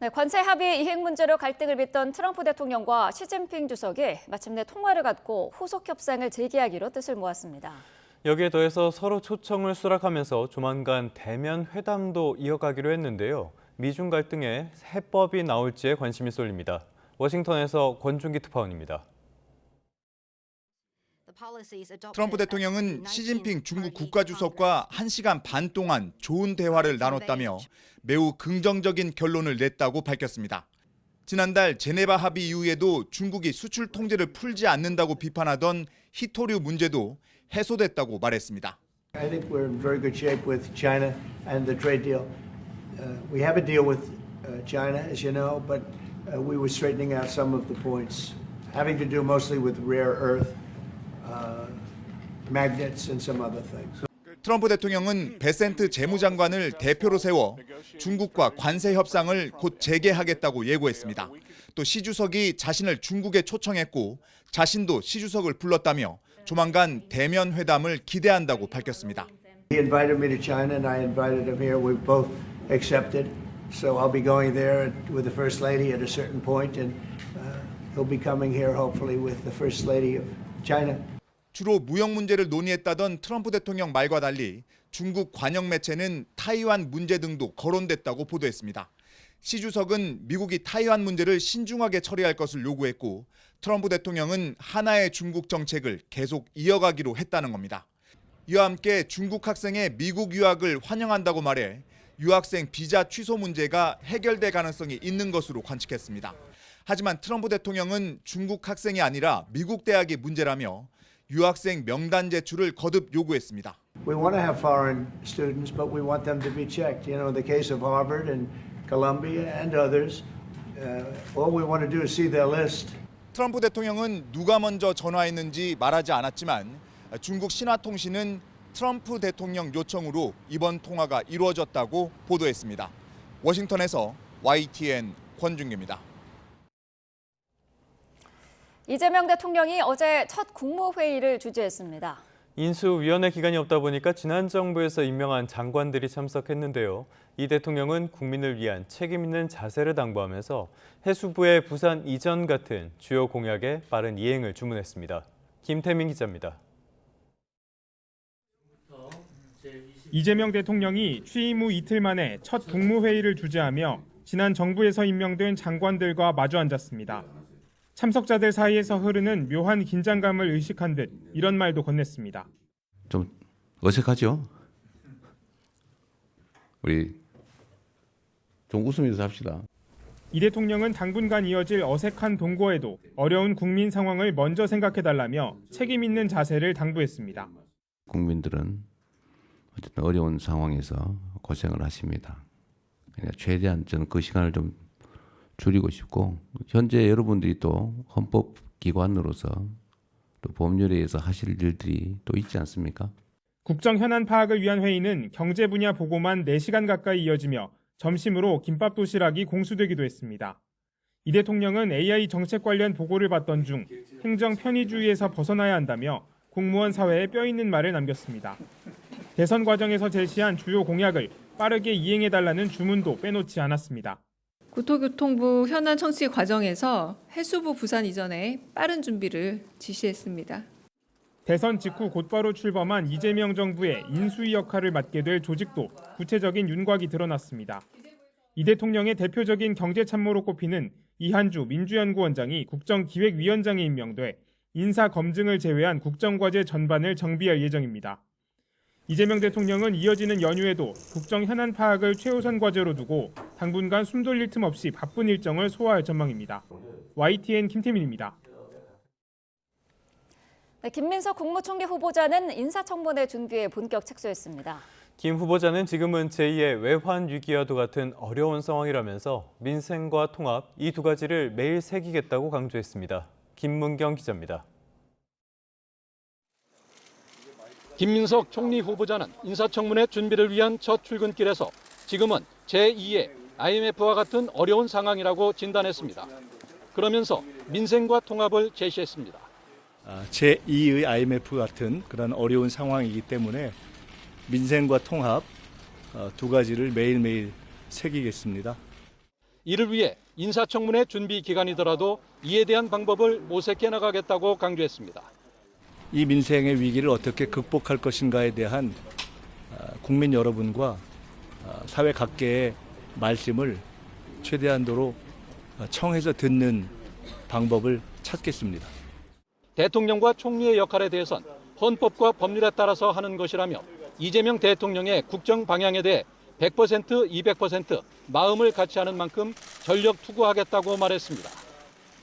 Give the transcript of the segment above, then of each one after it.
네, 관세 합의 이행 문제로 갈등을 빚던 트럼프 대통령과 시진핑 주석이 마침내 통화를 갖고 후속 협상을 재개하기로 뜻을 모았습니다. 여기에 더해서 서로 초청을 수락하면서 조만간 대면 회담도 이어가기로 했는데요. 미중 갈등에 해법이 나올지에 관심이 쏠립니다. 워싱턴에서 권준기 특파원입니다. 트럼프 대통령은 시진핑 중국 국가주석과 1시간 반 동안 좋은 대화를 나눴다며 매우 긍정적인 결론을 냈다고 밝혔습니다. 지난달 제네바 합의 이후에도 중국이 수출 통제를 풀지 않는다고 비판하던 희토류 문제도 해소됐다고 말했습니다. I think we're in very good shape with China and the trade deal. We have a deal with China, as you know, but we were straightening out some of the points, having to do mostly with rare earth, magnets and some other things. 트럼프 대통령은 베센트 재무장관을 대표로 세워 중국과 관세 협상을 곧 재개하겠다고 예고했습니다. 또 시 주석이 자신을 중국에 초청했고 자신도 시 주석을 불렀다며 조만간 대면 회담을 기대한다고 밝혔습니다. He invited me to China and I invited him here. We both accepted. So I'll be going there with the First Lady at a certain point and he'll be coming here hopefully with the First Lady of China. 주로 무역 문제를 논의했다던 트럼프 대통령 말과 달리 중국 관영 매체는 타이완 문제 등도 거론됐다고 보도했습니다. 시 주석은 미국이 타이완 문제를 신중하게 처리할 것을 요구했고 트럼프 대통령은 하나의 중국 정책을 계속 이어가기로 했다는 겁니다. 이와 함께 중국 학생의 미국 유학을 환영한다고 말해 유학생 비자 취소 문제가 해결될 가능성이 있는 것으로 관측했습니다. 하지만 트럼프 대통령은 중국 학생이 아니라 미국 대학이 문제라며 유학생 명단 제출을 거듭 요구했습니다. We want to have foreign students, but we want them to be checked. You know, in the case of Harvard and Columbia and others, all we want to do is see their list. 트럼프 대통령은 누가 먼저 전화했는지 말하지 않았지만 중국 신화통신은 트럼프 대통령 요청으로 이번 통화가 이루어졌다고 보도했습니다. 워싱턴에서 YTN 권준기입니다. 이재명 대통령이 어제 첫 국무회의를 주재했습니다. 인수위원회 기간이 없다 보니까 지난 정부에서 임명한 장관들이 참석했는데요. 이 대통령은 국민을 위한 책임 있는 자세를 당부하면서 해수부의 부산 이전 같은 주요 공약의 빠른 이행을 주문했습니다. 김태민 기자입니다. 이재명 대통령이 취임 후 이틀 만에 첫 국무회의를 주재하며 지난 정부에서 임명된 장관들과 마주 앉았습니다. 참석자들 사이에서 흐르는 묘한 긴장감을 의식한 듯 이런 말도 건넸습니다. 좀 어색하죠? 우리 좀 웃으면서 합시다. 이 대통령은 당분간 이어질 어색한 동거에도 어려운 국민 상황을 먼저 생각해달라며 책임 있는 자세를 당부했습니다. 국민들은 어쨌든 어려운 상황에서 고생을 하십니다. 그러니까 최대한 저는 그 시간을 좀 줄이고 싶고 현재 여러분들이 또 헌법기관으로서 또 법률에서 하실 일들이 또 있지 않습니까? 국정 현안 파악을 위한 회의는 경제 분야 보고만 4시간 가까이 이어지며 점심으로 김밥 도시락이 공수되기도 했습니다. 이 대통령은 AI 정책 관련 보고를 받던 중 행정 편의주의에서 벗어나야 한다며 공무원 사회에 뼈 있는 말을 남겼습니다. 대선 과정에서 제시한 주요 공약을 빠르게 이행해달라는 주문도 빼놓지 않았습니다. 국토교통부 현안 청취 과정에서 해수부 부산 이전에 빠른 준비를 지시했습니다. 대선 직후 곧바로 출범한 이재명 정부의 인수위 역할을 맡게 될 조직도 구체적인 윤곽이 드러났습니다. 이 대통령의 대표적인 경제참모로 꼽히는 이한주 민주연구원장이 국정기획위원장에 임명돼 인사 검증을 제외한 국정과제 전반을 정비할 예정입니다. 이재명 대통령은 이어지는 연휴에도 국정 현안 파악을 최우선 과제로 두고 당분간 숨 돌릴 틈 없이 바쁜 일정을 소화할 전망입니다. YTN 김태민입니다. 네, 김민석 국무총리 후보자는 인사청문회 준비에 본격 착수했습니다. 김 후보자는 지금은 제2의 외환 위기와도 같은 어려운 상황이라면서 민생과 통합 이 두 가지를 매일 새기겠다고 강조했습니다. 김문경 기자입니다. 김민석 총리 후보자는 인사청문회 준비를 위한 첫 출근길에서 지금은 제2의 IMF와 같은 어려운 상황이라고 진단했습니다. 그러면서 민생과 통합을 제시했습니다. 제2의 IMF 같은 그런 어려운 상황이기 때문에 민생과 통합 두 가지를 매일매일 새기겠습니다. 이를 위해 인사청문회 준비 기간이더라도 이에 대한 방법을 모색해 나가겠다고 강조했습니다. 이 민생의 위기를 어떻게 극복할 것인가에 대한 국민 여러분과 사회 각계의 말씀을 최대한도로 청해서 듣는 방법을 찾겠습니다. 대통령과 총리의 역할에 대해선 헌법과 법률에 따라서 하는 것이라며 이재명 대통령의 국정 방향에 대해 100%, 200% 마음을 같이 하는 만큼 전력 투구하겠다고 말했습니다.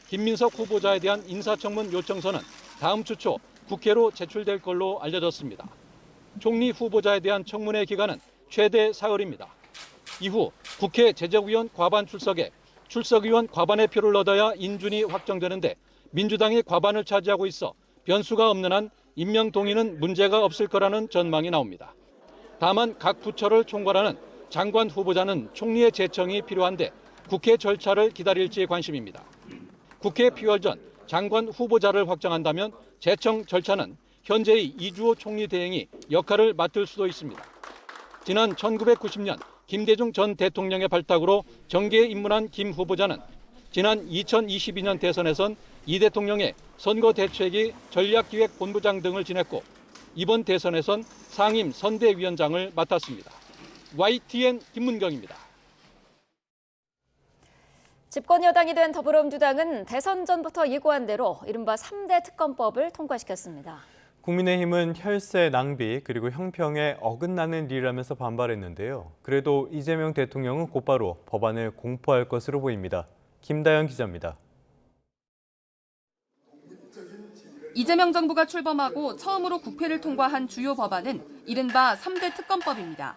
김민석 후보자에 대한 인사청문 요청서는 다음 주 초 국회로 제출될 걸로 알려졌습니다. 총리 후보자에 대한 청문회 기간은 최대 사흘입니다. 이후 국회 제적위원 과반 출석에 출석위원 과반의 표를 얻어야 인준이 확정되는데 민주당이 과반을 차지하고 있어 변수가 없는 한 임명 동의는 문제가 없을 거라는 전망이 나옵니다. 다만 각 부처를 총괄하는 장관 후보자는 총리의 제청이 필요한데 국회 절차를 기다릴지 관심입니다. 국회 피월 전 장관 후보자를 확정한다면 제청 절차는 현재의 이주호 총리 대행이 역할을 맡을 수도 있습니다. 지난 1990년 김대중 전 대통령의 발탁으로 정계에 입문한 김 후보자는 지난 2022년 대선에선 이 대통령의 선거대책위 전략기획본부장 등을 지냈고 이번 대선에선 상임 선대위원장을 맡았습니다. YTN 김문경입니다. 집권 여당이 된 더불어민주당은 대선 전부터 예고한 대로 이른바 3대 특검법을 통과시켰습니다. 국민의힘은 혈세 낭비 그리고 형평에 어긋나는 일이라면서 반발했는데요. 그래도 이재명 대통령은 곧바로 법안을 공포할 것으로 보입니다. 김다연 기자입니다. 이재명 정부가 출범하고 처음으로 국회를 통과한 주요 법안은 이른바 3대 특검법입니다.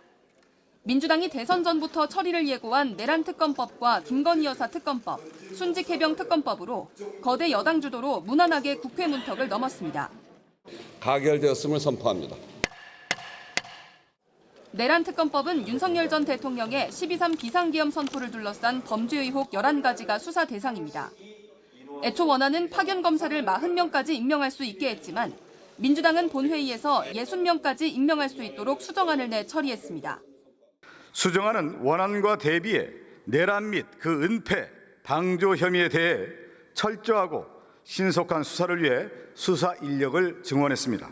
민주당이 대선 전부터 처리를 예고한 내란 특검법과 김건희 여사 특검법, 순직 해병 특검법으로 거대 여당 주도로 무난하게 국회 문턱을 넘었습니다. 가결되었음을 선포합니다. 내란 특검법은 윤석열 전 대통령의 12.3 비상계엄 선포를 둘러싼 범죄 의혹 11가지가 수사 대상입니다. 애초 원안은 파견 검사를 40명까지 임명할 수 있게 했지만 민주당은 본회의에서 60명까지 임명할 수 있도록 수정안을 내 처리했습니다. 수정안은 원안과 대비해 내란 및 그 은폐, 방조 혐의에 대해 철저하고 신속한 수사를 위해 수사 인력을 증원했습니다.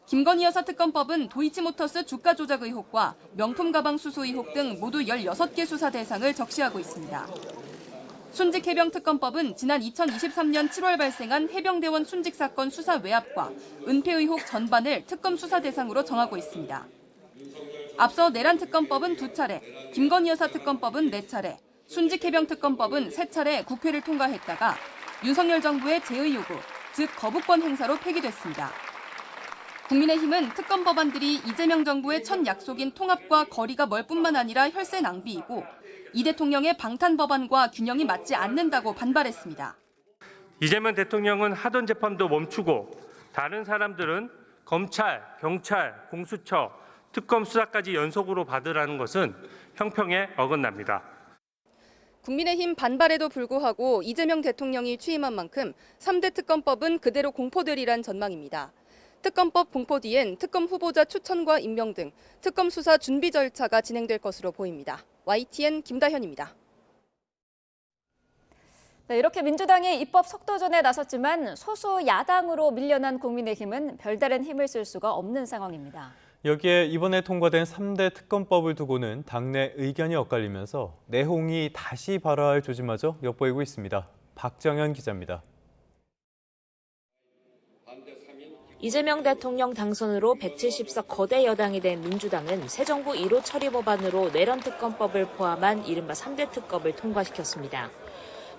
김건희 여사 특검법은 도이치모터스 주가 조작 의혹과 명품 가방 수수 의혹 등 모두 16개 수사 대상을 적시하고 있습니다. 순직 해병 특검법은 지난 2023년 7월 발생한 해병대원 순직 사건 수사 외압과 은폐 의혹 전반을 특검 수사 대상으로 정하고 있습니다. 앞서 내란 특검법은 2차례, 김건희 여사 특검법은 4차례, 순직 해병 특검법은 3차례 국회를 통과했다가 윤석열 정부의 제의 요구, 즉 거부권 행사로 폐기됐습니다. 국민의힘은 특검 법안들이 이재명 정부의 첫 약속인 통합과 거리가 멀 뿐만 아니라 혈세 낭비이고 이 대통령의 방탄 법안과 균형이 맞지 않는다고 반발했습니다. 이재명 대통령은 하던 재판도 멈추고 다른 사람들은 검찰, 경찰, 공수처, 특검 수사까지 연속으로 받으라는 것은 형평에 어긋납니다. 국민의힘 반발에도 불구하고 이재명 대통령이 취임한 만큼 3대 특검법은 그대로 공포되리란 전망입니다. 특검법 공포 뒤엔 특검 후보자 추천과 임명 등 특검 수사 준비 절차가 진행될 것으로 보입니다. YTN 김다현입니다. 네, 이렇게 민주당이 입법 속도전에 나섰지만 소수 야당으로 밀려난 국민의힘은 별다른 힘을 쓸 수가 없는 상황입니다. 여기에 이번에 통과된 3대 특검법을 두고는 당내 의견이 엇갈리면서 내홍이 다시 발화할 조짐마저 엿보이고 있습니다. 박정현 기자입니다. 이재명 대통령 당선으로 170석 거대 여당이 된 민주당은 새 정부 1호 처리 법안으로 내란 특검법을 포함한 이른바 3대 특검을 통과시켰습니다.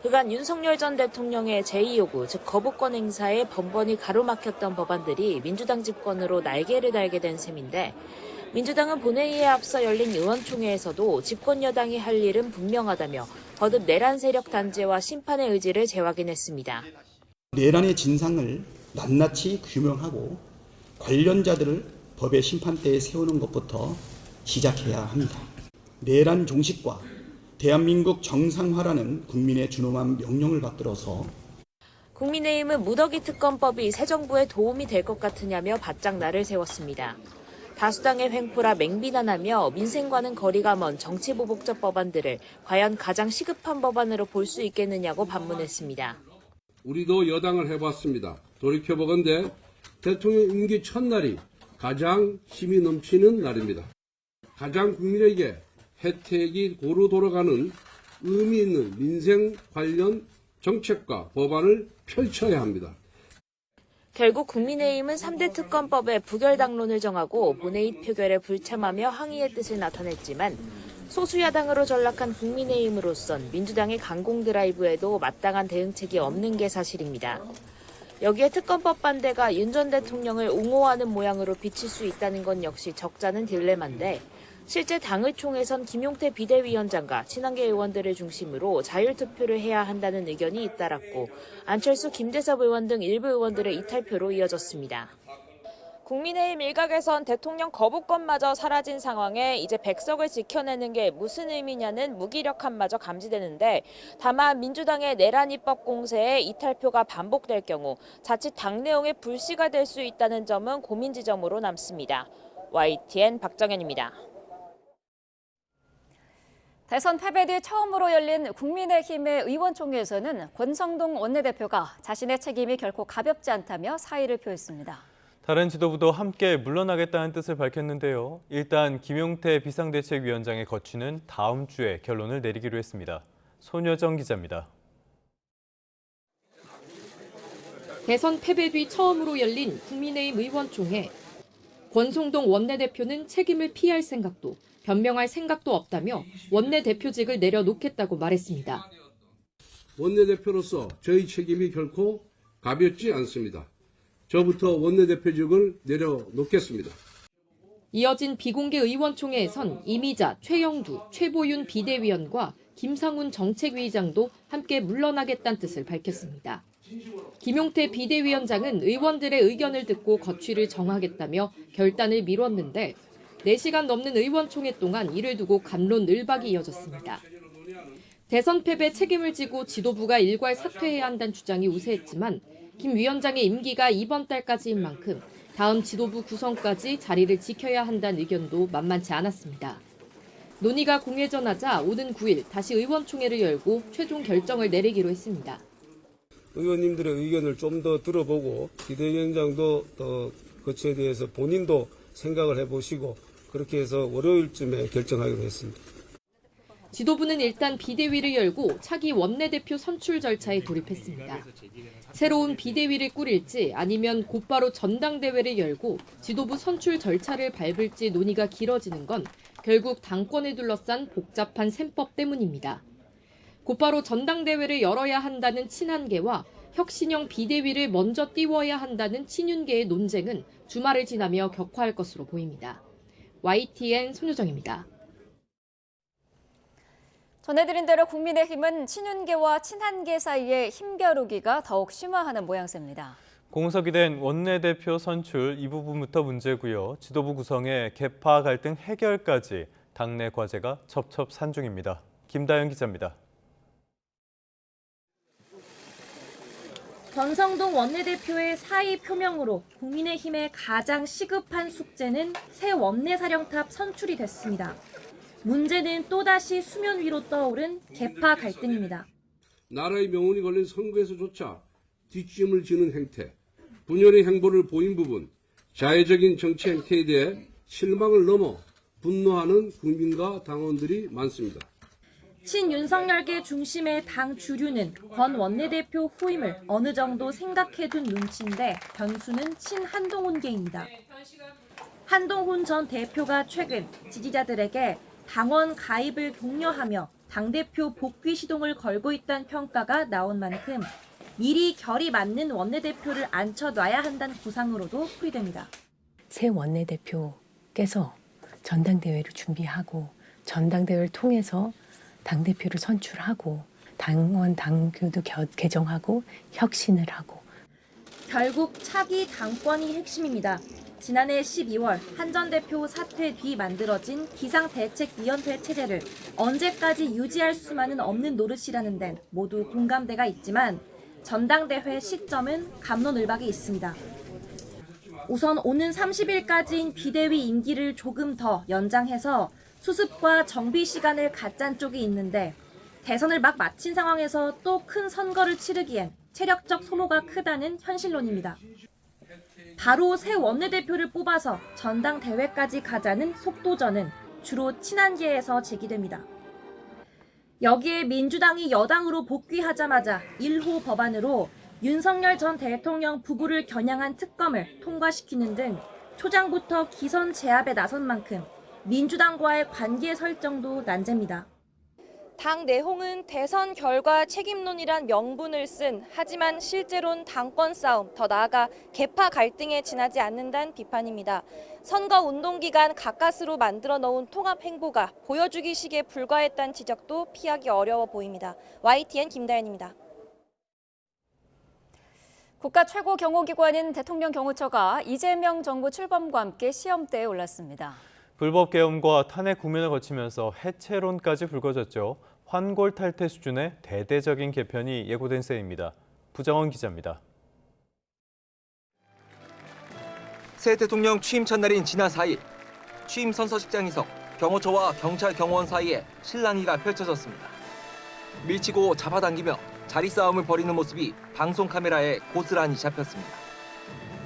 그간 윤석열 전 대통령의 제의 요구, 즉 거부권 행사에 번번이 가로막혔던 법안들이 민주당 집권으로 날개를 달게 된 셈인데 민주당은 본회의에 앞서 열린 의원총회에서도 집권 여당이 할 일은 분명하다며 거듭 내란 세력 단죄와 심판의 의지를 재확인했습니다. 내란의 진상을 낱낱이 규명하고 관련자들을 법의 심판대에 세우는 것부터 시작해야 합니다. 내란 종식과 대한민국 정상화라는 국민의 준엄한 명령을 받들어서 국민의힘은 무더기 특검법이 새 정부에 도움이 될 것 같으냐며 바짝 날을 세웠습니다. 다수당의 횡포라 맹비난하며 민생과는 거리가 먼 정치보복적 법안들을 과연 가장 시급한 법안으로 볼 수 있겠느냐고 반문했습니다. 우리도 여당을 해봤습니다. 돌이켜보건대 대통령 임기 첫날이 가장 힘이 넘치는 날입니다. 가장 국민에게 혜택이 고루 돌아가는 의미 있는 민생 관련 정책과 법안을 펼쳐야 합니다. 결국 국민의힘은 3대 특검법의 부결 당론을 정하고 본회의 표결에 불참하며 항의의 뜻을 나타냈지만 소수 야당으로 전락한 국민의힘으로선 민주당의 강공 드라이브에도 마땅한 대응책이 없는 게 사실입니다. 여기에 특검법 반대가 윤 전 대통령을 옹호하는 모양으로 비칠 수 있다는 건 역시 적잖은 딜레마인데 실제 당의총에선 김용태 비대위원장과 친한계 의원들을 중심으로 자율투표를 해야 한다는 의견이 잇따랐고 안철수, 김대섭 의원 등 일부 의원들의 이탈표로 이어졌습니다. 국민의힘 일각에선 대통령 거부권마저 사라진 상황에 이제 백석을 지켜내는 게 무슨 의미냐는 무기력함마저 감지되는데 다만 민주당의 내란 입법 공세에 이탈표가 반복될 경우 자칫 당 내용의 불씨가 될 수 있다는 점은 고민 지점으로 남습니다. YTN 박정현입니다. 대선 패배 뒤 처음으로 열린 국민의힘의 의원총회에서는 권성동 원내대표가 자신의 책임이 결코 가볍지 않다며 사의를 표했습니다. 다른 지도부도 함께 물러나겠다는 뜻을 밝혔는데요. 일단 김용태 비상대책위원장의 거취는 다음 주에 결론을 내리기로 했습니다. 손여정 기자입니다. 대선 패배 뒤 처음으로 열린 국민의힘 의원총회. 권성동 원내대표는 책임을 피할 생각도 변명할 생각도 없다며 원내대표직을 내려놓겠다고 말했습니다. 원내대표로서 저희 책임이 결코 가볍지 않습니다. 저부터 원내대표직을 내려놓겠습니다. 이어진 비공개 의원총회에선 이미자, 최영두, 최보윤 비대위원과 김상훈 정책위의장도 함께 물러나겠다는 뜻을 밝혔습니다. 김용태 비대위원장은 의원들의 의견을 듣고 거취를 정하겠다며 결단을 미뤘는데 4시간 넘는 의원총회 동안 이를 두고 갑론을박이 이어졌습니다. 대선 패배 책임을 지고 지도부가 일괄 사퇴해야 한다는 주장이 우세했지만 김 위원장의 임기가 이번 달까지인 만큼 다음 지도부 구성까지 자리를 지켜야 한다는 의견도 만만치 않았습니다. 논의가 공회전하자 오는 9일 다시 의원총회를 열고 최종 결정을 내리기로 했습니다. 의원님들의 의견을 좀 더 들어보고 비대위원장도 거치에 대해서 본인도 생각을 해보시고 그렇게 해서 월요일쯤에 결정하기로 했습니다. 지도부는 일단 비대위를 열고 차기 원내대표 선출 절차에 돌입했습니다. 새로운 비대위를 꾸릴지 아니면 곧바로 전당대회를 열고 지도부 선출 절차를 밟을지 논의가 길어지는 건 결국 당권을 둘러싼 복잡한 셈법 때문입니다. 곧바로 전당대회를 열어야 한다는 친한계와 혁신형 비대위를 먼저 띄워야 한다는 친윤계의 논쟁은 주말을 지나며 격화할 것으로 보입니다. YTN 손유정입니다. 전해드린 대로 국민의힘은 친윤계와 친한계 사이의 힘겨루기가 더욱 심화하는 모양새입니다. 공석이 된 원내대표 선출 이 부분부터 문제고요. 지도부 구성의 계파 갈등 해결까지 당내 과제가 첩첩산중입니다. 김다연 기자입니다. 권성동 원내대표의 사의 표명으로 국민의힘의 가장 시급한 숙제는 새 원내사령탑 선출이 됐습니다. 문제는 또다시 수면 위로 떠오른 계파 갈등입니다. 나라의 명운이 걸린 선거에서조차 뒷짐을 지는 행태, 분열의 행보를 보인 부분, 자해적인 정치 행태에 대해 실망을 넘어 분노하는 국민과 당원들이 많습니다. 친윤석열계 중심의 당 주류는 권 원내대표 후임을 어느 정도 생각해둔 눈치인데 변수는 친한동훈계입니다. 한동훈 전 대표가 최근 지지자들에게 당원 가입을 독려하며 당대표 복귀 시동을 걸고 있다는 평가가 나온 만큼 미리 결이 맞는 원내대표를 앉혀놔야 한다는 구상으로도 풀이됩니다. 새 원내대표께서 전당대회를 준비하고 전당대회를 통해서 당대표를 선출하고 당원 당규도 개정하고 혁신을 하고 결국 차기 당권이 핵심입니다. 지난해 12월 한 전 대표 사퇴 뒤 만들어진 비상대책위원회 체제를 언제까지 유지할 수만은 없는 노릇이라는 데는 모두 공감대가 있지만 전당대회 시점은 갑론을박이 있습니다. 우선 오는 30일까지인 비대위 임기를 조금 더 연장해서 수습과 정비 시간을 갖잔 쪽이 있는데 대선을 막 마친 상황에서 또 큰 선거를 치르기엔 체력적 소모가 크다는 현실론입니다. 바로 새 원내대표를 뽑아서 전당대회까지 가자는 속도전은 주로 친한계에서 제기됩니다. 여기에 민주당이 여당으로 복귀하자마자 1호 법안으로 윤석열 전 대통령 부부를 겨냥한 특검을 통과시키는 등 초장부터 기선 제압에 나선 만큼 민주당과의 관계 설정도 난제입니다. 당 내홍은 대선 결과 책임론이란 명분을 쓴 하지만 실제로는 당권 싸움, 더 나아가 계파 갈등에 지나지 않는다는 비판입니다. 선거 운동 기간 가까스로 만들어 놓은 통합 행보가 보여주기식에 불과했다는 지적도 피하기 어려워 보입니다. YTN 김다연입니다. 국가 최고 경호기관인 대통령 경호처가 이재명 정부 출범과 함께 시험대에 올랐습니다. 불법 계엄과 탄핵 국면을 거치면서 해체론까지 불거졌죠. 환골탈태 수준의 대대적인 개편이 예고된 셈입니다. 부정원 기자입니다. 새 대통령 취임 첫날인 지난 4일, 취임 선서식장에서 경호처와 경찰 경호원 사이에 실랑이가 펼쳐졌습니다. 밀치고 잡아당기며 자리 싸움을 벌이는 모습이 방송 카메라에 고스란히 잡혔습니다.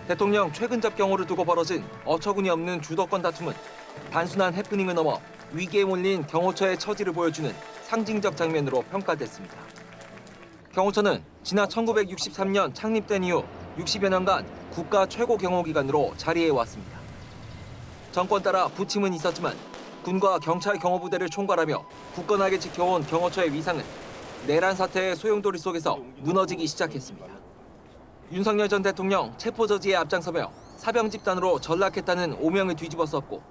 대통령 최근접 경호를 두고 벌어진 어처구니 없는 주도권 다툼은 단순한 해프닝을 넘어 위기에 몰린 경호처의 처지를 보여주는 상징적 장면으로 평가됐습니다. 경호처는 지난 1963년 창립된 이후 60여 년간 국가 최고 경호기관으로 자리해왔습니다. 정권 따라 부침은 있었지만 군과 경찰 경호부대를 총괄하며 굳건하게 지켜온 경호처의 위상은 내란 사태의 소용돌이 속에서 무너지기 시작했습니다. 윤석열 전 대통령 체포 저지에 앞장서며 사병 집단으로 전락했다는 오명을 뒤집어썼고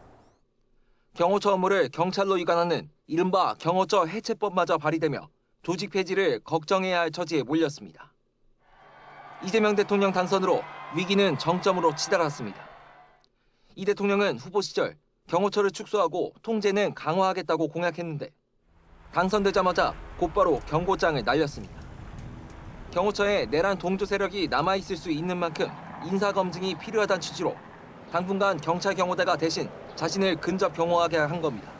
경호처 업무를 경찰로 이관하는 이른바 경호처 해체법마저 발의되며 조직 폐지를 걱정해야 할 처지에 몰렸습니다. 이재명 대통령 당선으로 위기는 정점으로 치달았습니다. 이 대통령은 후보 시절 경호처를 축소하고 통제는 강화하겠다고 공약했는데 당선되자마자 곧바로 경고장을 날렸습니다. 경호처에 내란 동조 세력이 남아있을 수 있는 만큼 인사검증이 필요하다는 취지로 당분간 경찰 경호대가 대신 자신을 근접 경호하게 한 겁니다.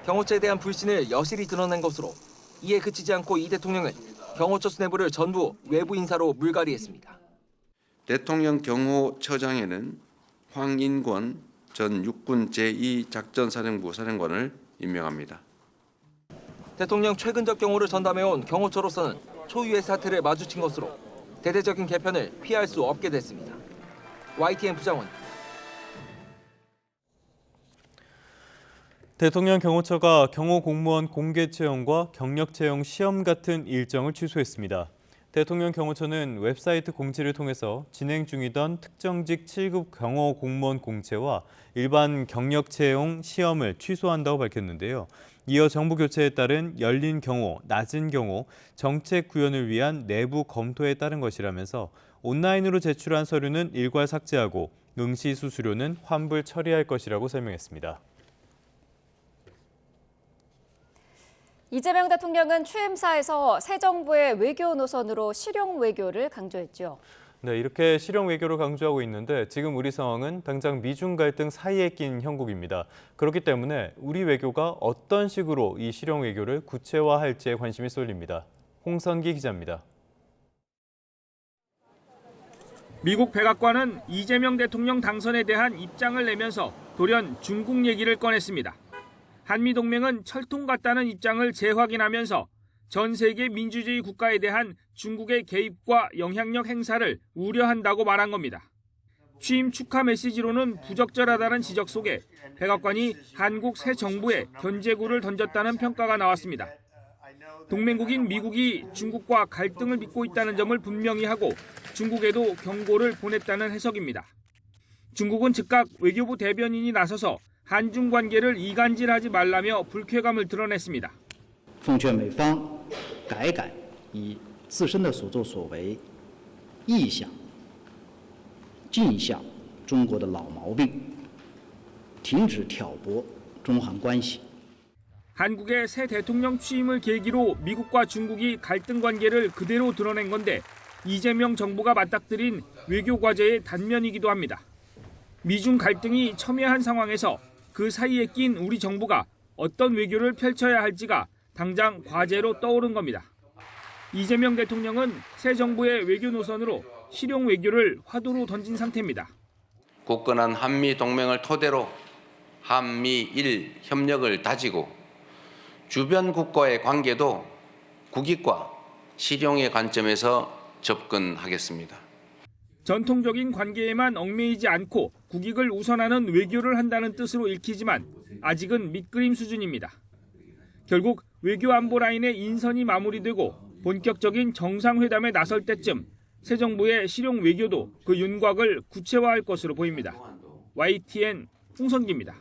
경호처에 대한 불신을 여실히 드러낸 것으로 이에 그치지 않고 이 대통령은 경호처 수뇌부를 전부 외부 인사로 물갈이했습니다. 대통령 경호처장에는 황인권 전 육군 제2작전사령부 사령관을 임명합니다. 대통령 최근접 경호를 전담해온 경호처로서는 초유의 사태를 마주친 것으로 대대적인 개편을 피할 수 없게 됐습니다. YTN 부정원. 대통령 경호처가 경호 공무원 공개 채용과 경력 채용 시험 같은 일정을 취소했습니다. 대통령 경호처는 웹사이트 공지를 통해서 진행 중이던 특정직 7급 경호 공무원 공채와 일반 경력 채용 시험을 취소한다고 밝혔는데요. 이어 정부 교체에 따른 열린 경호, 낮은 경호, 정책 구현을 위한 내부 검토에 따른 것이라면서 온라인으로 제출한 서류는 일괄 삭제하고 응시 수수료는 환불 처리할 것이라고 설명했습니다. 이재명 대통령은 취임사에서 새 정부의 외교 노선으로 실용 외교를 강조했죠. 네, 이렇게 실용 외교를 강조하고 있는데 지금 우리 상황은 당장 미중 갈등 사이에 낀 형국입니다. 그렇기 때문에 우리 외교가 어떤 식으로 이 실용 외교를 구체화할지에 관심이 쏠립니다. 홍선기 기자입니다. 미국 백악관은 이재명 대통령 당선에 대한 입장을 내면서 돌연 중국 얘기를 꺼냈습니다. 한미동맹은 철통 같다는 입장을 재확인하면서 전 세계 민주주의 국가에 대한 중국의 개입과 영향력 행사를 우려한다고 말한 겁니다. 취임 축하 메시지로는 부적절하다는 지적 속에 백악관이 한국 새 정부에 견제구를 던졌다는 평가가 나왔습니다. 동맹국인 미국이 중국과 갈등을 빚고 있다는 점을 분명히 하고 중국에도 경고를 보냈다는 해석입니다. 중국은 즉각 외교부 대변인이 나서서 한중 관계를 이간질하지 말라며 불쾌감을 드러냈습니다. 奉劝美方改改以自身的所作所为意向尽向中国的老毛病，停止挑拨中韩关系。 한국의 새 대통령 취임을 계기로 미국과 중국이 갈등 관계를 그대로 드러낸 건데 이재명 정부가 맞닥뜨린 외교 과제의 단면이기도 합니다. 미중 갈등이 첨예한 상황에서 그 사이에 낀 우리 정부가 어떤 외교를 펼쳐야 할지가 당장 과제로 떠오른 겁니다. 이재명 대통령은 새 정부의 외교 노선으로 실용 외교를 화두로 던진 상태입니다. 굳건한 한미 동맹을 토대로 한미일 협력을 다지고 주변 국가의 관계도 국익과 실용의 관점에서 접근하겠습니다. 전통적인 관계에만 얽매이지 않고 국익을 우선하는 외교를 한다는 뜻으로 읽히지만 아직은 밑그림 수준입니다. 결국 외교 안보 라인의 인선이 마무리되고 본격적인 정상회담에 나설 때쯤 새 정부의 실용 외교도 그 윤곽을 구체화할 것으로 보입니다. YTN 홍성기입니다.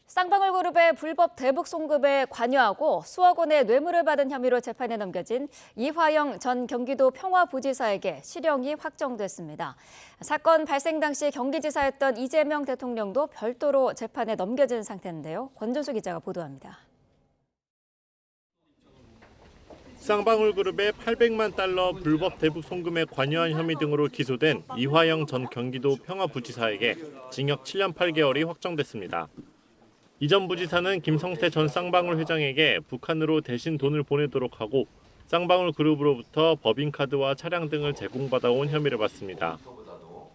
쌍방울그룹의 불법 대북 송금에 관여하고 수억 원의 뇌물을 받은 혐의로 재판에 넘겨진 이화영 전 경기도 평화부지사에게 실형이 확정됐습니다. 사건 발생 당시 경기지사였던 이재명 대통령도 별도로 재판에 넘겨진 상태인데요. 권준수 기자가 보도합니다. 쌍방울그룹의 800만 달러 불법 대북 송금에 관여한 혐의 등으로 기소된 이화영 전 경기도 평화부지사에게 징역 7년 8개월이 확정됐습니다. 이 전 부지사는 김성태 전 쌍방울 회장에게 북한으로 대신 돈을 보내도록 하고 쌍방울 그룹으로부터 법인카드와 차량 등을 제공받아온 혐의를 받습니다.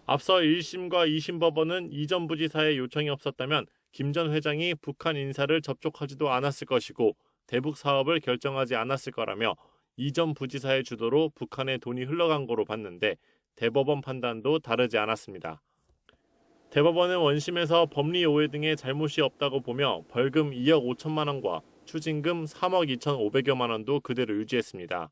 앞서 1심과 2심 법원은 이 전 부지사의 요청이 없었다면 김 전 회장이 북한 인사를 접촉하지도 않았을 것이고 대북 사업을 결정하지 않았을 거라며 이 전 부지사의 주도로 북한에 돈이 흘러간 거로 봤는데 대법원 판단도 다르지 않았습니다. 대법원은 원심에서 법리 오해 등의 잘못이 없다고 보며 벌금 2억 5천만 원과 추징금 3억 2,500여만 원도 그대로 유지했습니다.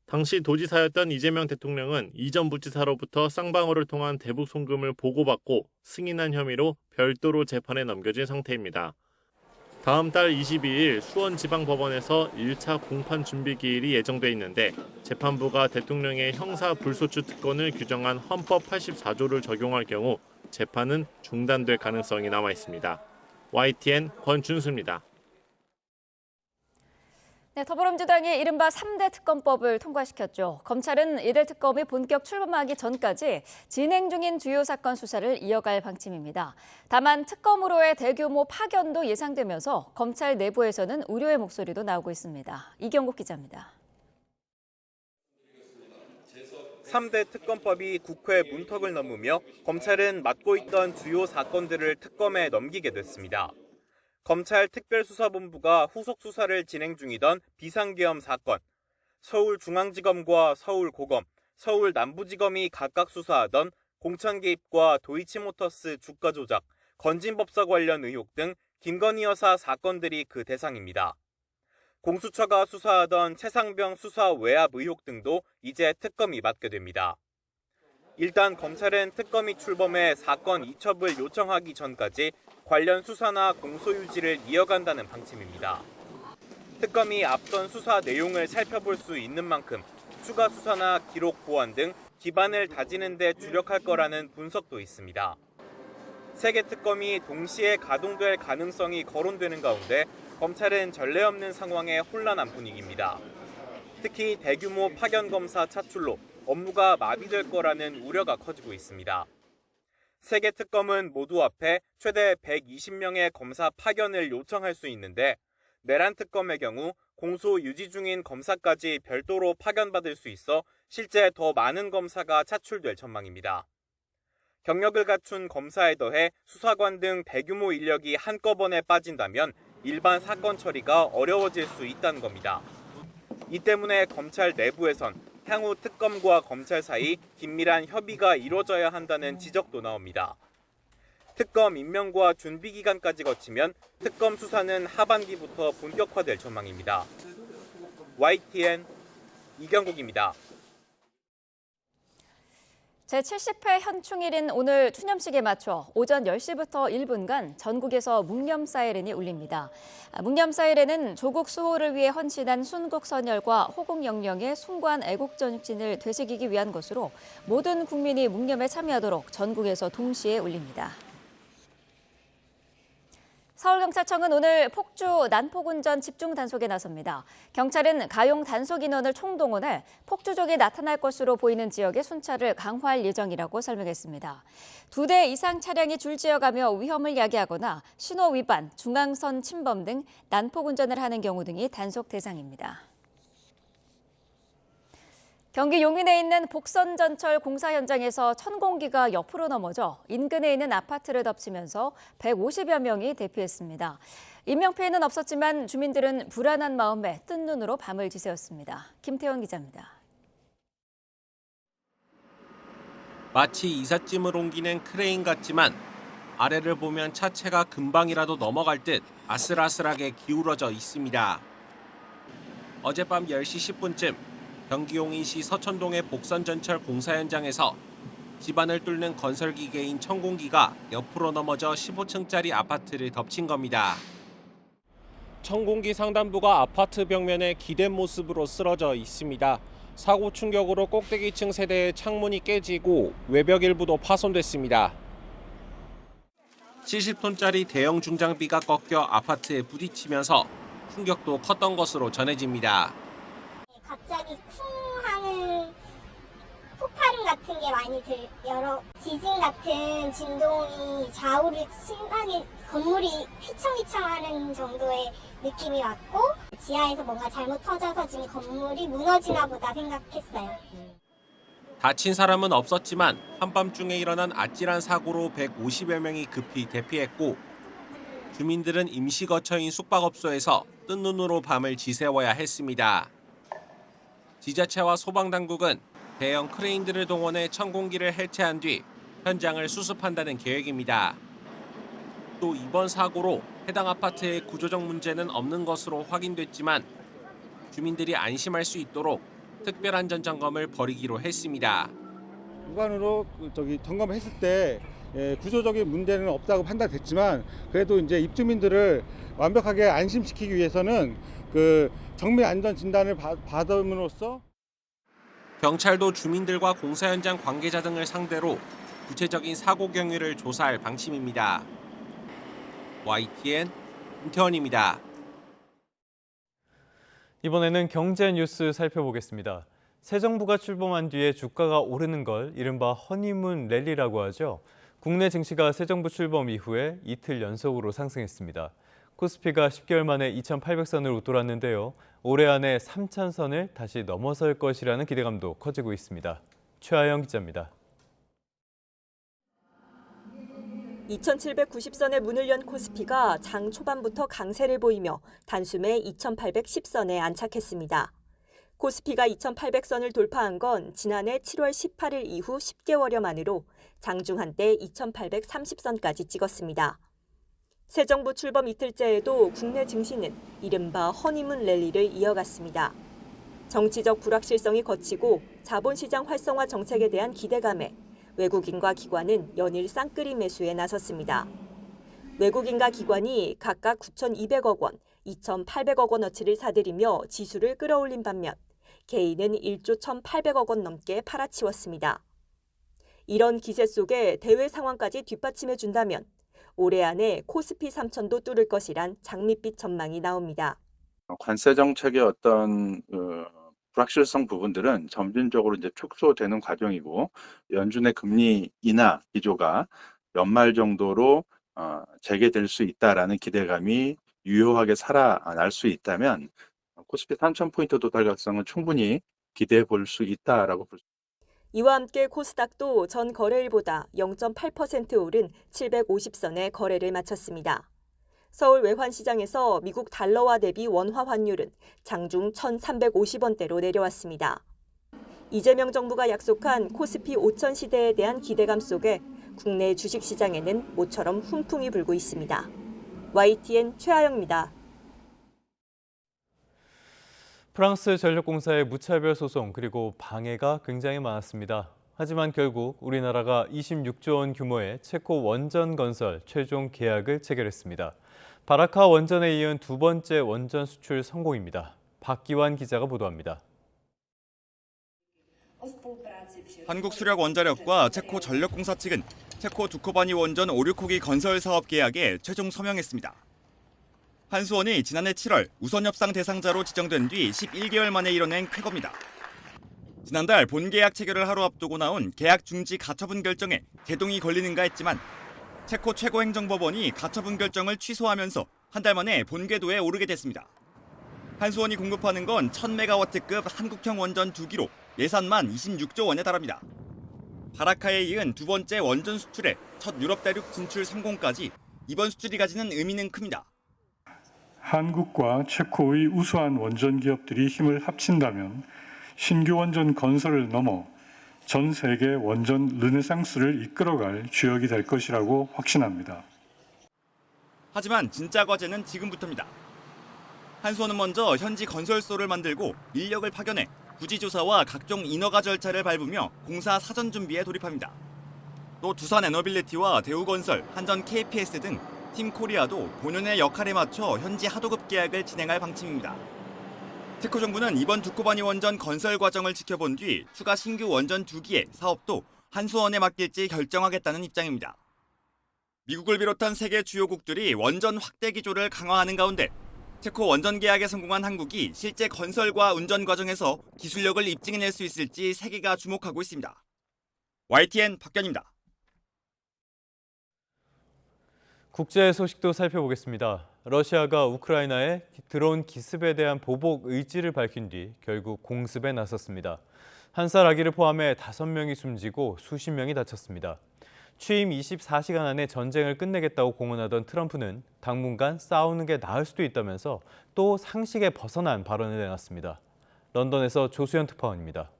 당시 도지사였던 이재명 대통령은 이 전 부지사로부터 쌍방울을 통한 대북 송금을 보고받고 승인한 혐의로 별도로 재판에 넘겨진 상태입니다. 다음 달 22일 수원지방법원에서 1차 공판 준비 기일이 예정돼 있는데 재판부가 대통령의 형사 불소추 특권을 규정한 헌법 84조를 적용할 경우 재판은 중단될 가능성이 남아 있습니다. YTN 권준수입니다. 네, 더불어민주당이 이른바 3대 특검법을 통과시켰죠. 검찰은 이들 특검이 본격 출범하기 전까지 진행 중인 주요 사건 수사를 이어갈 방침입니다. 다만 특검으로의 대규모 파견도 예상되면서 검찰 내부에서는 우려의 목소리도 나오고 있습니다. 이경국 기자입니다. 3대 특검법이 국회 문턱을 넘으며 검찰은 맡고 있던 주요 사건들을 특검에 넘기게 됐습니다. 검찰 특별수사본부가 후속 수사를 진행 중이던 비상계엄 사건, 서울중앙지검과 서울고검, 서울남부지검이 각각 수사하던 공천 개입과 도이치모터스 주가 조작, 건진법사 관련 의혹 등 김건희 여사 사건들이 그 대상입니다. 공수처가 수사하던 최상병 수사 외압 의혹 등도 이제 특검이 맡게 됩니다. 일단 검찰은 특검이 출범해 사건 이첩을 요청하기 전까지 관련 수사나 공소 유지를 이어간다는 방침입니다. 특검이 앞선 수사 내용을 살펴볼 수 있는 만큼 추가 수사나 기록 보완 등 기반을 다지는 데 주력할 거라는 분석도 있습니다. 세 개 특검이 동시에 가동될 가능성이 거론되는 가운데 검찰은 전례 없는 상황에 혼란한 분위기입니다. 특히 대규모 파견 검사 차출로 업무가 마비될 거라는 우려가 커지고 있습니다. 세 개 특검은 모두 합해 최대 120명의 검사 파견을 요청할 수 있는데 내란 특검의 경우 공소 유지 중인 검사까지 별도로 파견받을 수 있어 실제 더 많은 검사가 차출될 전망입니다. 경력을 갖춘 검사에 더해 수사관 등 대규모 인력이 한꺼번에 빠진다면 일반 사건 처리가 어려워질 수 있다는 겁니다. 이 때문에 검찰 내부에선 향후 특검과 검찰 사이 긴밀한 협의가 이루어져야 한다는 지적도 나옵니다. 특검 임명과 준비 기간까지 거치면 특검 수사는 하반기부터 본격화될 전망입니다. YTN 이경국입니다. 제70회 현충일인 오늘 추념식에 맞춰 오전 10시부터 1분간 전국에서 묵념 사이렌이 울립니다. 묵념 사이렌은 조국 수호를 위해 헌신한 순국 선열과 호국 영령의 숭고한 애국정신을 되새기기 위한 것으로 모든 국민이 묵념에 참여하도록 전국에서 동시에 울립니다. 서울경찰청은 오늘 폭주 난폭운전 집중 단속에 나섭니다. 경찰은 가용 단속 인원을 총동원해 폭주족이 나타날 것으로 보이는 지역에 순찰을 강화할 예정이라고 설명했습니다. 2대 이상 차량이 줄지어가며 위험을 야기하거나 신호 위반, 중앙선 침범 등 난폭운전을 하는 경우 등이 단속 대상입니다. 경기 용인에 있는 복선전철 공사 현장에서 천공기가 옆으로 넘어져 인근에 있는 아파트를 덮치면서 150여 명이 대피했습니다. 인명피해는 없었지만 주민들은 불안한 마음에 뜬 눈으로 밤을 지새웠습니다. 김태원 기자입니다. 마치 이삿짐을 옮기는 크레인 같지만 아래를 보면 차체가 금방이라도 넘어갈 듯 아슬아슬하게 기울어져 있습니다. 어젯밤 10시 10분쯤 경기 용인시 서천동의 복선전철 공사 현장에서 집안을 뚫는 건설기계인 천공기가 옆으로 넘어져 15층짜리 아파트를 덮친 겁니다. 천공기 상단부가 아파트 벽면에 기댄 모습으로 쓰러져 있습니다. 사고 충격으로 꼭대기층 세대의 창문이 깨지고 외벽 일부도 파손됐습니다. 70톤짜리 대형 중장비가 꺾여 아파트에 부딪히면서 충격도 컸던 것으로 전해집니다. 갑자기 쿵 하는 폭발음 같은 게 많이 여러 지진 같은 진동이 좌우를 심하게 건물이 휘청휘청하는 정도의 느낌이 왔고 지하에서 뭔가 잘못 터져서 지금 건물이 무너지나 보다 생각했어요. 다친 사람은 없었지만 한밤중에 일어난 아찔한 사고로 150여 명이 급히 대피했고 주민들은 임시 거처인 숙박업소에서 뜬 눈으로 밤을 지새워야 했습니다. 지자체와 소방당국은 대형 크레인들을 동원해 천공기를 해체한 뒤 현장을 수습한다는 계획입니다. 또 이번 사고로 해당 아파트의 구조적 문제는 없는 것으로 확인됐지만 주민들이 안심할 수 있도록 특별안전점검을 벌이기로 했습니다. 육안으로 점검을 했을 때 구조적인 문제는 없다고 판단됐지만 그래도 이제 입주민들을 완벽하게 안심시키기 위해서는 정밀 안전 진단을 받음으로써 경찰도 주민들과 공사 현장 관계자 등을 상대로 구체적인 사고 경위를 조사할 방침입니다. YTN 김태원입니다. 이번에는 경제 뉴스 살펴보겠습니다. 새 정부가 출범한 뒤에 주가가 오르는 걸 이른바 허니문 랠리라고 하죠. 국내 증시가 새 정부 출범 이후에 이틀 연속으로 상승했습니다. 코스피가 10개월 만에 2,800선을 웃돌았는데요. 올해 안에 3,000선을 다시 넘어설 것이라는 기대감도 커지고 있습니다. 최하영 기자입니다. 2,790선에 문을 연 코스피가 장 초반부터 강세를 보이며 단숨에 2,810선에 안착했습니다. 코스피가 2,800선을 돌파한 건 지난해 7월 18일 이후 10개월여 만으로 장중 한때 2,830선까지 찍었습니다. 새 정부 출범 이틀째에도 국내 증시는 이른바 허니문 랠리를 이어갔습니다. 정치적 불확실성이 거치고 자본시장 활성화 정책에 대한 기대감에 외국인과 기관은 연일 쌍끌이 매수에 나섰습니다. 외국인과 기관이 각각 9,200억 원, 2,800억 원어치를 사들이며 지수를 끌어올린 반면 개인은 1조 1,800억 원 넘게 팔아치웠습니다. 이런 기세 속에 대외 상황까지 뒷받침해준다면 올해 안에 코스피 3,000도 뚫을 것이란 장밋빛 전망이 나옵니다. 관세 정책의 어떤 불확실성 부분들은 점진적으로 이제 축소되는 과정이고 연준의 금리 인하 기조가 연말 정도로 재개될 수 있다라는 기대감이 유효하게 살아날 수 있다면 코스피 3,000포인트 도달 가능성은 충분히 기대해 볼 수 있다라고 볼 수 있습니다. 이와 함께 코스닥도 전 거래일보다 0.8% 오른 750선에 거래를 마쳤습니다. 서울 외환시장에서 미국 달러화 대비 원화 환율은 장중 1,350원대로 내려왔습니다. 이재명 정부가 약속한 코스피 5,000 시대에 대한 기대감 속에 국내 주식시장에는 모처럼 훈풍이 불고 있습니다. YTN 최하영입니다. 프랑스 전력공사의 무차별 소송 그리고 방해가 굉장히 많았습니다. 하지만 결국 우리나라가 26조 원 규모의 체코 원전 건설 최종 계약을 체결했습니다. 바라카 원전에 이은 두 번째 원전 수출 성공입니다. 박기환 기자가 보도합니다. 한국수력원자력과 체코 전력공사 측은 체코 두코바니 원전 오류코기 건설 사업 계약에 최종 서명했습니다. 한수원이 지난해 7월 우선협상 대상자로 지정된 뒤 11개월 만에 이뤄낸 쾌거입니다. 지난달 본계약 체결을 하루 앞두고 나온 계약 중지 가처분 결정에 제동이 걸리는가 했지만 체코 최고행정법원이 가처분 결정을 취소하면서 한 달 만에 본궤도에 오르게 됐습니다. 한수원이 공급하는 건 1000메가와트급 한국형 원전 2기로 예산만 26조 원에 달합니다. 바라카에 이은 두 번째 원전 수출에 첫 유럽 대륙 진출 성공까지 이번 수출이 가지는 의미는 큽니다. 한국과 체코의 우수한 원전 기업들이 힘을 합친다면 신규 원전 건설을 넘어 전 세계 원전 르네상스를 이끌어갈 주역이 될 것이라고 확신합니다. 하지만 진짜 과제는 지금부터입니다. 한수원은 먼저 현지 건설소를 만들고 인력을 파견해 부지조사와 각종 인허가 절차를 밟으며 공사 사전 준비에 돌입합니다. 또 두산 에너빌리티와 대우건설, 한전 KPS 등 팀 코리아도 본연의 역할에 맞춰 현지 하도급 계약을 진행할 방침입니다. 체코 정부는 이번 두코바니 원전 건설 과정을 지켜본 뒤 추가 신규 원전 2기의 사업도 한수원에 맡길지 결정하겠다는 입장입니다. 미국을 비롯한 세계 주요국들이 원전 확대 기조를 강화하는 가운데 체코 원전 계약에 성공한 한국이 실제 건설과 운전 과정에서 기술력을 입증해낼 수 있을지 세계가 주목하고 있습니다. YTN 박견입니다. 국제 소식도 살펴보겠습니다. 러시아가 우크라이나에 들어온 기습에 대한 보복 의지를 밝힌 뒤 결국 공습에 나섰습니다. 한 살 아기를 포함해 5명이 숨지고 수십 명이 다쳤습니다. 취임 24시간 안에 전쟁을 끝내겠다고 공언하던 트럼프는 당분간 싸우는 게 나을 수도 있다면서 또 상식에 벗어난 발언을 내놨습니다. 런던에서 조수연 특파원입니다.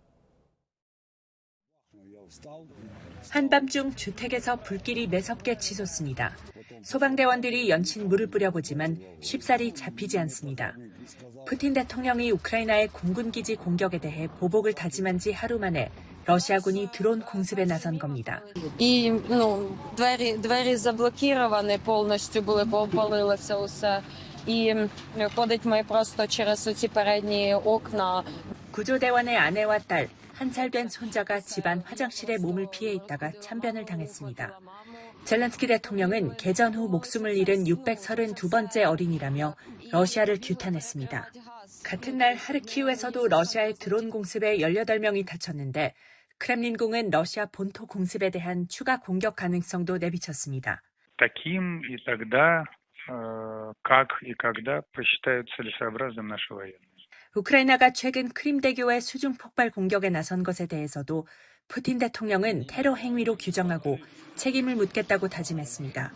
한밤중 주택에서 불길이 매섭게 치솟습니다. 소방대원들이 연신 물을 뿌려보지만 쉽사리 잡히지 않습니다. 푸틴 대통령이 우크라이나의 공군기지 공격에 대해 보복을 다짐한 지 하루 만에 러시아군이 드론 공습에 나선 겁니다. І двері заблоковані, повністю були попалилося усе. І ходить ми просто через ці передні окна. 구조대원의 아내와 딸, 1살 된 손자가 집안 화장실에 몸을 피해 있다가 참변을 당했습니다. 젤렌스키 대통령은 개전 후 목숨을 잃은 632번째 어린이라며 러시아를 규탄했습니다. 같은 날 하르키우에서도 러시아의 드론 공습에 18명이 다쳤는데 크렘린궁은 러시아 본토 공습에 대한 추가 공격 가능성도 내비쳤습니다. таким и тогда, как и когда посчитают целесообразным наши военные. 우크라이나가 최근 크림대교의 수중 폭발 공격에 나선 것에 대해서도 푸틴 대통령은 테러 행위로 규정하고 책임을 묻겠다고 다짐했습니다.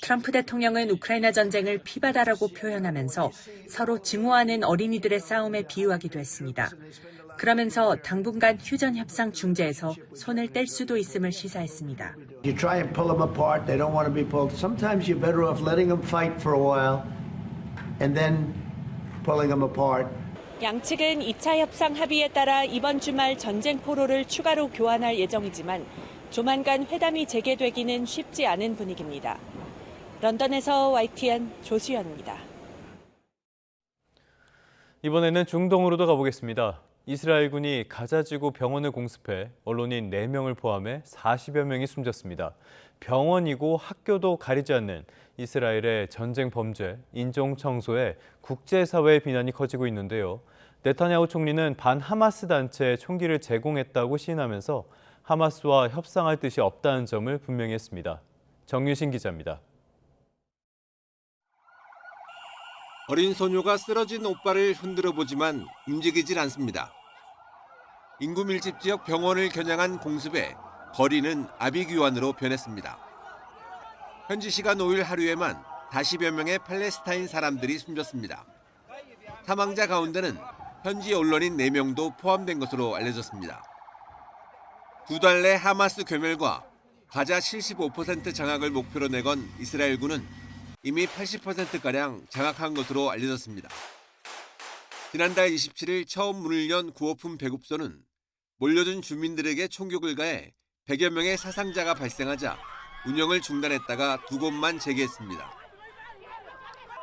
트럼프 대통령은 우크라이나 전쟁을 피바다라고 표현하면서 서로 증오하는 어린이들의 싸움에 비유하기도 했습니다. 그러면서 당분간 휴전 협상 중재에서 손을 뗄 수도 있음을 시사했습니다. You try and pull them apart. They don't want to be pulled. Sometimes you're better off letting them fight for a while and then pulling them apart. 양측은 2차 협상 합의에 따라 이번 주말 전쟁 포로를 추가로 교환할 예정이지만 조만간 회담이 재개되기는 쉽지 않은 분위기입니다. 런던에서 YTN 조수연입니다. 이번에는 중동으로도 가보겠습니다. 이스라엘군이 가자지구 병원을 공습해 언론인 4명을 포함해 40여 명이 숨졌습니다. 병원이고 학교도 가리지 않는 이스라엘의 전쟁 범죄, 인종 청소에 국제사회의 비난이 커지고 있는데요. 네타냐후 총리는 반하마스 단체에 총기를 제공했다고 시인하면서 하마스와 협상할 뜻이 없다는 점을 분명히 했습니다. 정유신 기자입니다. 어린 소녀가 쓰러진 오빠를 흔들어 보지만 움직이질 않습니다. 인구 밀집 지역 병원을 겨냥한 공습에 거리는 아비규환으로 변했습니다. 현지 시간 5일 하루에만 40여 명의 팔레스타인 사람들이 숨졌습니다. 사망자 가운데는 현지 언론인 4명도 포함된 것으로 알려졌습니다. 2달 내 하마스 괴멸과 가자 75% 장악을 목표로 내건 이스라엘군은 이미 80%가량 장악한 것으로 알려졌습니다. 지난달 27일 처음 문을 연 구호품 배급소는 몰려든 주민들에게 총격을 가해 100여 명의 사상자가 발생하자 운영을 중단했다가 2곳만 재개했습니다.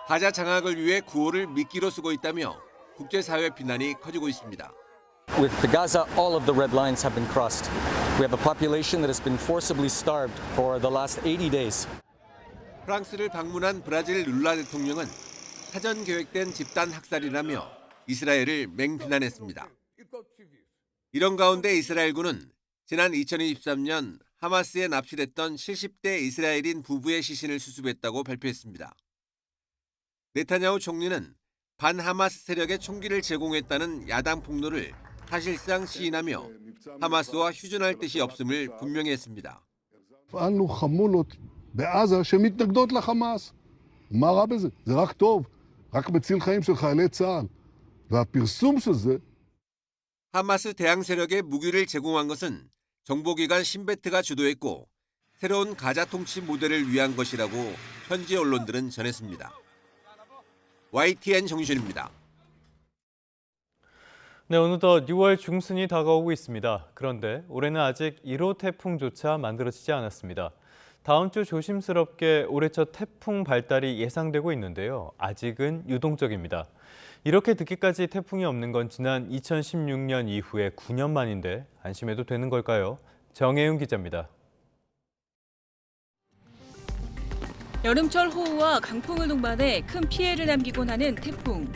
가자 장악을 위해 구호를 미끼로 쓰고 있다며 국제사회 비난이 커지고 있습니다. With Gaza, all of the red lines have been crossed. We have a population that has been forcibly starved for the last 80 days. 프랑스를 방문한 브라질 룰라 대통령은 사전 계획된 집단 학살이라며 이스라엘을 맹비난했습니다. 이런 가운데 이스라엘군은 지난 2023년 하마스에 납치됐던 70대 이스라엘인 부부의 시신을 수습했다고 발표했습니다. 네타냐후 총리는 반하마스 세력에 총기를 제공했다는 야당 폭로를 사실상 시인하며 하마스와 휴전할 뜻이 없음을 분명히 했습니다. הפעלנו חמולות בעזה שמתנגדות לחמאס. מה רע בזה? זה רק טוב, רק מציל חיים של חיילי צה"ל. והפרסום של זה... 하마스 대항 세력에 무기를 제공한 것은 정보기관 신베트가 주도했고 새로운 가자 통치 모델을 위한 것이라고 현지 언론들은 전했습니다. YTN 정준입니다. 네, 어느덧 6월 중순이 다가오고 있습니다. 그런데 올해는 아직 1호 태풍조차 만들어지지 않았습니다. 다음 주 조심스럽게 올해 첫 태풍 발달이 예상되고 있는데요. 아직은 유동적입니다. 이렇게 늦게까지 태풍이 없는 건 지난 2016년 이후에 9년 만인데 안심해도 되는 걸까요? 정혜윤 기자입니다. 여름철 호우와 강풍을 동반해 큰 피해를 남기곤 하는 태풍.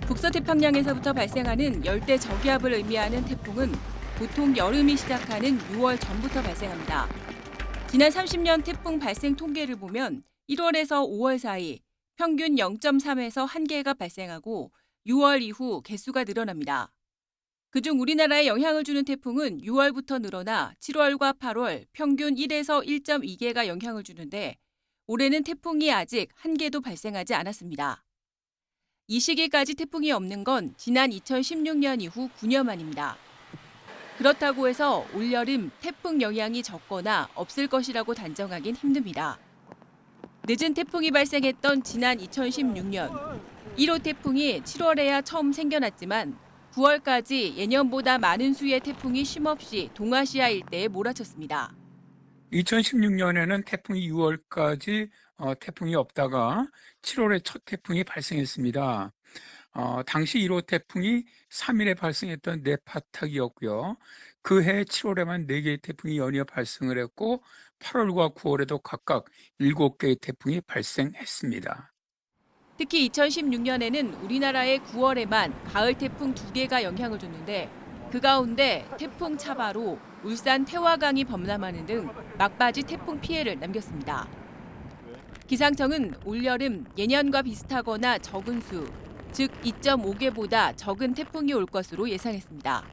북서태평양에서부터 발생하는 열대 저기압을 의미하는 태풍은 보통 여름이 시작하는 6월 전부터 발생합니다. 지난 30년 태풍 발생 통계를 보면 1월에서 5월 사이 평균 0.3에서 1개가 발생하고 6월 이후 개수가 늘어납니다. 그중 우리나라에 영향을 주는 태풍은 6월부터 늘어나 7월과 8월 평균 1에서 1.2개가 영향을 주는데 올해는 태풍이 아직 1개도 발생하지 않았습니다. 이 시기까지 태풍이 없는 건 지난 2016년 이후 9년 만입니다. 그렇다고 해서 올여름 태풍 영향이 적거나 없을 것이라고 단정하긴 힘듭니다. 늦은 태풍이 발생했던 지난 2016년 1호 태풍이 7월에야 처음 생겨났지만 9월까지 예년보다 많은 수의 태풍이 쉼없이 동아시아 일대에 몰아쳤습니다. 2016년에는 태풍이 6월까지 태풍이 없다가 7월에 첫 태풍이 발생했습니다. 당시 1호 태풍이 3일에 발생했던 네파탁이었고요. 그해 7월에만 4개의 태풍이 연이어 발생을 했고 8월과 9월에도 각각 7개의 태풍이 발생했습니다. 특히 2016년에는 우리나라의 9월에만 가을 태풍 2개가 영향을 줬는데 그 가운데 태풍 차바로 울산 태화강이 범람하는 등 막바지 태풍 피해를 남겼습니다. 기상청은 올여름 예년과 비슷하거나 적은 수, 즉 2.5개보다 적은 태풍이 올 것으로 예상했습니다.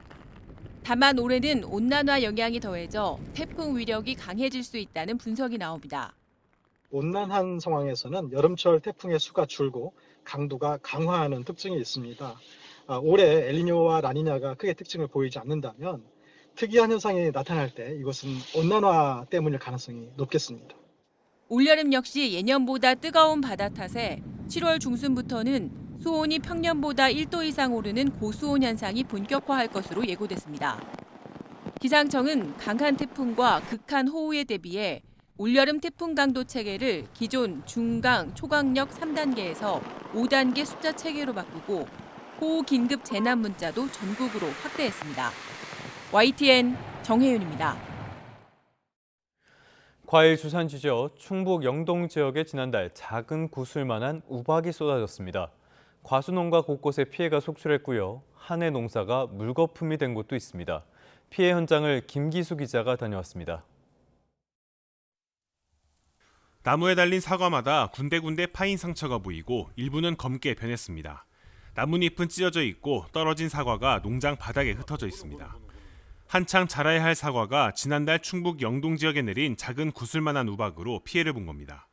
다만 올해는 온난화 영향이 더해져 태풍 위력이 강해질 수 있다는 분석이 나옵니다. 온난한 상황에서는 여름철 태풍의 수가 줄고 강도가 강화하는 특징이 있습니다. 올해 엘니뇨와 라니냐가 크게 특징을 보이지 않는다면 특이한 현상이 나타날 때 이것은 온난화 때문일 가능성이 높겠습니다. 올여름 역시 예년보다 뜨거운 바다 탓에 7월 중순부터는 수온이 평년보다 1도 이상 오르는 고수온 현상이 본격화할 것으로 예고됐습니다. 기상청은 강한 태풍과 극한 호우에 대비해 올여름 태풍 강도 체계를 기존 중강, 초강력 3단계에서 5단계 숫자 체계로 바꾸고 호우 긴급 재난 문자도 전국으로 확대했습니다. YTN 정혜윤입니다. 과일 주산지죠. 충북 영동 지역에 지난달 작은 구슬만한 우박이 쏟아졌습니다. 과수농가 곳곳에 피해가 속출했고요. 한 해 농사가 물거품이 된 곳도 있습니다. 피해 현장을 김기수 기자가 다녀왔습니다. 나무에 달린 사과마다 군데군데 파인 상처가 보이고 일부는 검게 변했습니다. 나뭇잎은 찢어져 있고 떨어진 사과가 농장 바닥에 흩어져 있습니다. 한창 자라야 할 사과가 지난달 충북 영동 지역에 내린 작은 구슬만한 우박으로 피해를 본 겁니다.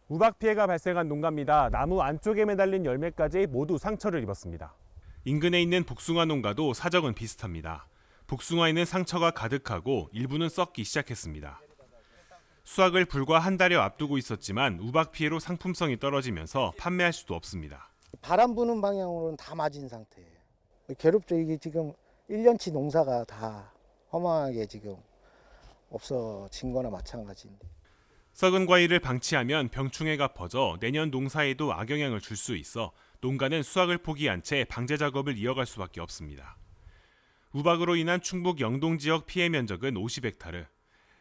우박 피해가 발생한 농가입니다. 나무 안쪽에 매달린 열매까지 모두 상처를 입었습니다. 인근에 있는 복숭아 농가도 사정은 비슷합니다. 복숭아에는 상처가 가득하고 일부는 썩기 시작했습니다. 수확을 불과 한 달여 앞두고 있었지만 우박 피해로 상품성이 떨어지면서 판매할 수도 없습니다. 바람 부는 방향으로는 다 맞은 상태예요. 괴롭죠. 이게 지금 1년치 농사가 다 허망하게 지금 없어진 거나 마찬가지인데. 썩은 과일을 방치하면 병충해가 퍼져 내년 농사에도 악영향을 줄 수 있어 농가는 수확을 포기한 채 방제 작업을 이어갈 수밖에 없습니다. 우박으로 인한 충북 영동 지역 피해 면적은 50헥타르.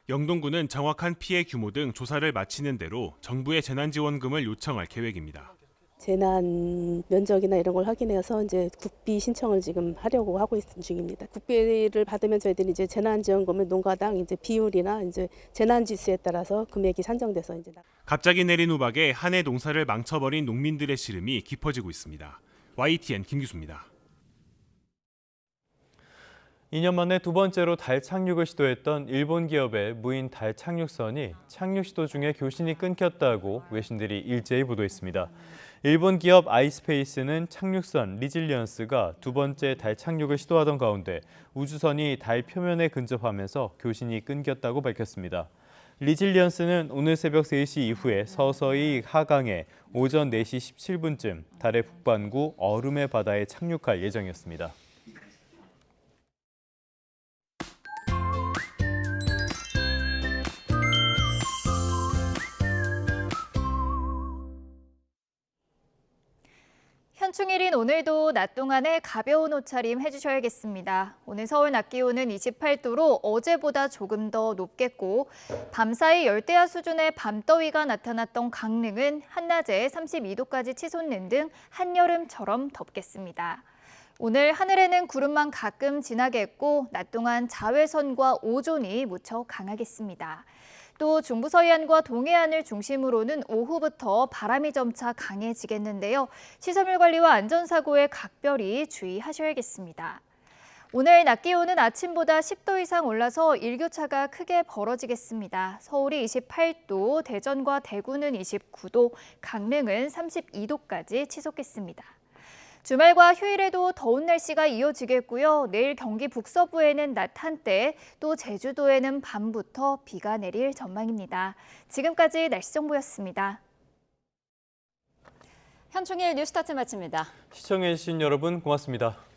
영동군은 정확한 피해 규모 등 조사를 마치는 대로 정부의 재난지원금을 요청할 계획입니다. 재난 면적이나 이런 걸 확인해서 이제 국비 신청을 지금 하려고 하고 있는 중입니다. 국비를 받으면 저희들이 이제 재난지원금을 농가당 이제 비율이나 이제 재난지수에 따라서 금액이 산정돼서 이제 갑자기 내린 우박에 한 해 농사를 망쳐버린 농민들의 시름이 깊어지고 있습니다. YTN 김기수입니다. 2년 만에 두 번째로 달 착륙을 시도했던 일본 기업의 무인 달 착륙선이 착륙 시도 중에 교신이 끊겼다고 외신들이 일제히 보도했습니다. 일본 기업 아이스페이스는 착륙선 리질리언스가 두 번째 달 착륙을 시도하던 가운데 우주선이 달 표면에 근접하면서 교신이 끊겼다고 밝혔습니다. 리질리언스는 오늘 새벽 3시 이후에 서서히 하강해 오전 4시 17분쯤 달의 북반구 얼음의 바다에 착륙할 예정이었습니다. 현충일인 오늘도 낮 동안에 가벼운 옷차림 해주셔야겠습니다. 오늘 서울 낮 기온은 28도로 어제보다 조금 더 높겠고 밤사이 열대야 수준의 밤더위가 나타났던 강릉은 한낮에 32도까지 치솟는 등 한여름처럼 덥겠습니다. 오늘 하늘에는 구름만 가끔 지나겠고 낮 동안 자외선과 오존이 무척 강하겠습니다. 또 중부 서해안과 동해안을 중심으로는 오후부터 바람이 점차 강해지겠는데요. 시설물 관리와 안전사고에 각별히 주의하셔야겠습니다. 오늘 낮 기온은 아침보다 10도 이상 올라서 일교차가 크게 벌어지겠습니다. 서울이 28도, 대전과 대구는 29도, 강릉은 32도까지 치솟겠습니다. 주말과 휴일에도 더운 날씨가 이어지겠고요. 내일 경기 북서부에는 낮 한때, 또 제주도에는 밤부터 비가 내릴 전망입니다. 지금까지 날씨 정보였습니다. 현충일 뉴스타트 마칩니다. 시청해주신 여러분 고맙습니다.